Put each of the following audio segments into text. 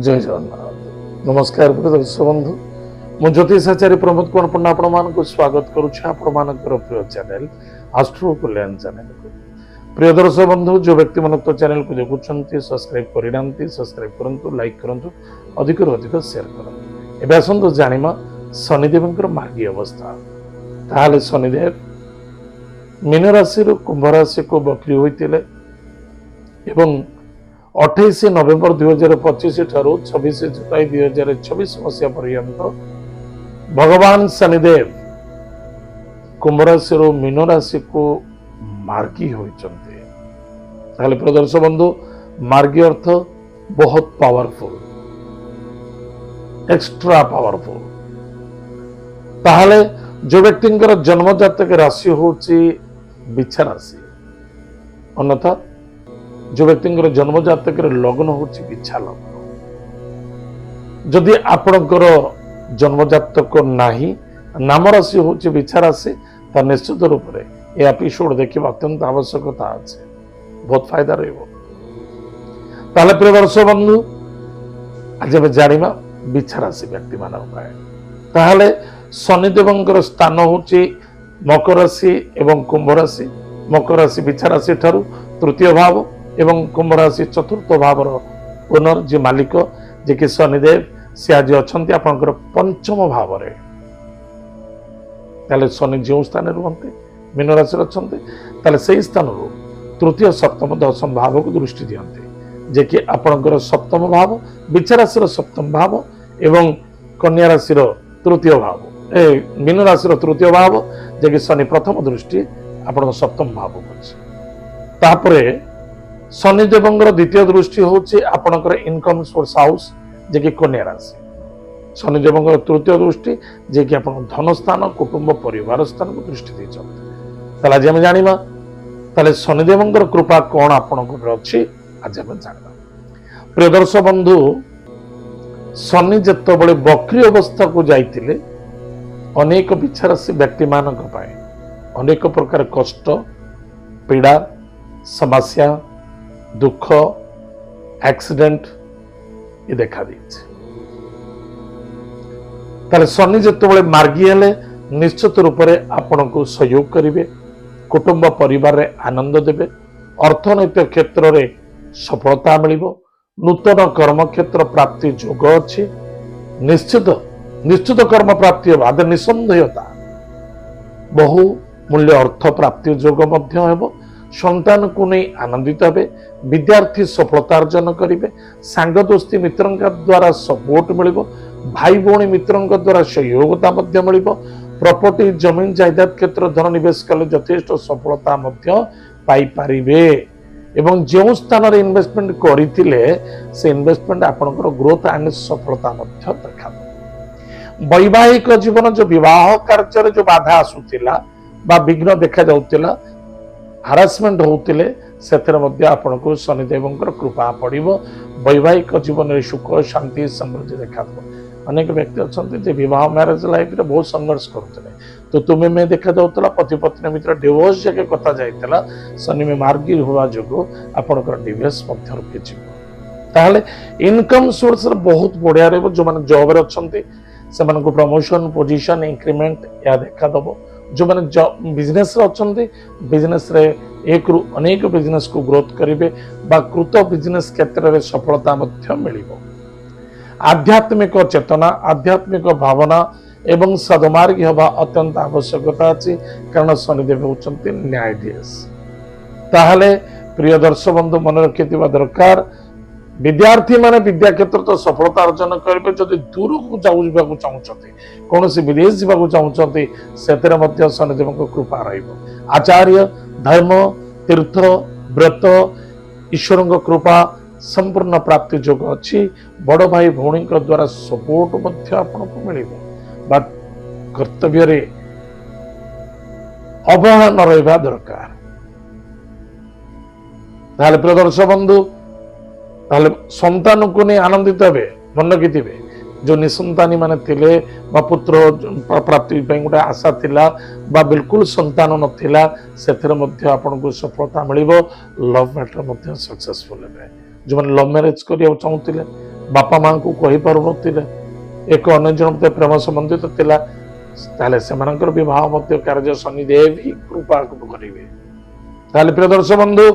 जय जगन्नाथ नमस्कार प्रिय दर्शक बंधु मु ज्योतिषाचार्य प्रमोद कुमार पण्डा आपण स्वागत करुच्छे आपण प्रिय चैनल आस्ट्रो कल्याण चैनल को। प्रिय दर्शक बंधु जो व्यक्ति मन तो चैनल को देखुं सब्सक्राइब करना सब्सक्राइब करूँ लाइक करूँ अधिक अधिक शेयर करूँ। एवं आसतु जानिमा शनिदेव मार्गी अवस्था। ताहले शनिदेव मीन राशि कुंभ राशि को बकरी होते 28 नवेम्बर 2025 ठारू 26 जुलाई 2026 मसीहा पर्यंत भगवान शनिदेव कुंभ राशि मीन राशि को मार्गी होती। प्रदर्श बंधु मार्गी अर्थ बहुत पावरफुल एक्स्ट्रा पावरफुल। ताहले जो व्यक्ति जन्म जातक राशि होची बिछा राशि अन्यथा जो व्यक्ति जन्म जातक लग्न होची बिछा लग्न। जदि आपणकर जन्म जातक नाही नाम राशि होची बिछा राशि तो निश्चित रूप से यह एपिसोड देखिए अत्यंत आवश्यकता अच्छे बहुत फायदा रहिबो। ताले प्रिय दर्शक बंधु आज हम जानिबा बिछा राशि व्यक्ति मानक पाए। ताहले शनिदेवंकर स्थान होची मकर राशि एवं कुंभ राशि। मकर राशि बिछा राशि ठारू तृतीय भाव एवं कुंभ राशि चतुर्थ भावर ओनर जे मालिक जे कि शनिदेव से आज अच्छा आपंकर पंचम भाव शनि जो स्थान रुहते मीन राशि अच्छा से स्थान तृतीय सप्तम दशम भाव को दृष्टि दियंते जे कि आपंकर सप्तम भाव बिछा राशि सप्तम भाव एवं कन्या राशि तृतीय भाव मीन राशि तृतीय भाव जे कि शनि प्रथम दृष्टि आप सप्तम भाव को। शनिदेव द्वितीय दृष्टि होची आपणकर इनकम सोर्स हाउस जे कि कन्या राशि। शनिदेव तृतीय दृष्टि जे कि आपण धन स्थान कुटुंब परिवार स्थान को दृष्टि देते। आज आम जाना ताले शनिदेव कृपा कौन आपंकर अच्छी आज आम जाना। प्रिय दर्शक बंधु शनि जिते बकरी अवस्था को जाइतिले अनेक बिछा राशि व्यक्ति मानक पाए अनेक प्रकार कष्ट पीड़ा समस्या दुख एक्सीडेंट ये देखा दे। शनि जिते मार्गी हेले निश्चित रूप से आपण को सहयोग करेंगे कुटुंब परिवार रे आनंद देवे अर्थनैतिक क्षेत्र में सफलता मिल नूतन कर्म क्षेत्र प्राप्ति योग अच्छी निश्चित निश्चित कर्म प्राप्ति हो आदि निसंदेहता बहु मूल्य अर्थ प्राप्ति योग संतान को नहीं आनंदित हे विद्यार्थी सफलता अर्जन करेंगे सांग दोस्ती मित्रों द्वारा सपोर्ट मिल भाई भौणी मित्रों द्वारा सहयोगिता मिल प्रॉपर्टी जमीन जायदाद क्षेत्र धन निवेश कले यथेष्ट सफलता पाइपारे एवं जो स्थान रे इन्वेस्टमेंट करथिले से इन्वेस्टमेंट आपनकर ग्रोथ एंड सफलता देखा। वैवाहिक जीवन जो विवाह कार्य जो बाधा आसुतिला बा विघ्न देखा जाउतिला हारासमेंट होते से आपण को शनिदेव कृपा पड़ो वैवाहिक जीवन में सुख शांति समृद्धि देखा। अनेक व्यक्ति अच्छा विवाह मैरिज लाइफ रे बहुत संघर्ष करते तो तुम्हें में देखा जाऊला पति पत्नी मित्र डिवोर्स जगह कथा जाइला शनि में मार्गी हुआ जो आपंकर डिवोर्स रुकी ताहले इनकम सोर्स बहुत बढ़िया रही जो मैंने जॉब रे अच्छे से प्रमोशन पोजिशन इंक्रीमेंट या देखा दब जो मैंने बिजनेस अच्छा बिजनेस रे एक रु अनेक बिजनेस को ग्रोथ करेंगे कृत बिजनेस क्षेत्र में सफलता मिल आध्यात्मिक चेतना आध्यात्मिक भावना एवं सदमार्गी हवा अत्यंत आवश्यकता अच्छी कारण शनिदेव होती न्यायाधीश। ताहले प्रिय दर्शक बंधु मन रखि दरकार विद्यार्थी माने विद्या क्षेत्र तो सफलता अर्जन करेंगे जदि दूर को जाऊँ चाहते कौन विदेश जावाक चाहते से शनिदेव कृपा रचार्य धर्म तीर्थ व्रत ईश्वर कृपा संपूर्ण प्राप्ति योग अच्छी बड़ भाई भौणी द्वारा सपोर्ट आपको मिल कर्तव्य रे अवहेला न रहा दरकार। प्रिय दर्शक बंधु संतान को नहीं आनंदित हे मन रखिथे जो निसंतानी माने थिले बा पुत्र प्राप्ति गोटे आशा थिला बा बिल्कुल संतान नथिला सेथरे मध्य आपनको सफलता मिलिबो लव मैटर मध्य सक्सेसफुल हेबे जो मैंने लव मैरिज करिया चाहूतिले बापा माँ को कही पारुनथिले एक अन्य जन मते प्रेम संबंधित थिला ताले सेमानकर विवाह मते कार्य शनिदेव ही कृपा करिवे। ताले प्रिय दर्शक बंधु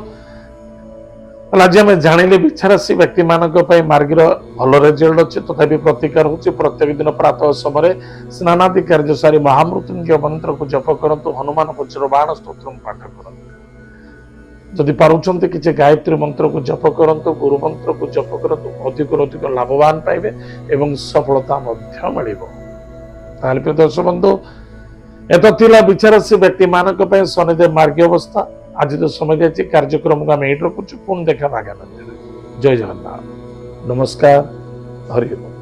आज आम जानिले बिच्छाराशि व्यक्ति मानक मार्गीर भल रेजल्ट अच्छे तथापि प्रतिकार होची। प्रत्येक दिन प्रातः समय स्नानादि कार्य सारी महामृत्युंजय मंत्र को जप करंतु, हनुमान वज्रबाण स्तोत्र पाठ करंतु। जदि पारुछंती किछि गायत्री मंत्र को जप करंतु, गुरु मंत्र को जप करंतु, अधिक लाभवान पाइबे एवं सफलता मध्य मिलिबो। ताले प्रिय दर्शक बंधु एत थिला बिच्छाराशि व्यक्ति मानक शनिदेव मार्गी अवस्था। आज तो समय दिए कार्यक्रम को आम ये रखुचु। पुणी देखा आगामी। जय जगन्नाथ। नमस्कार। हरि ओम।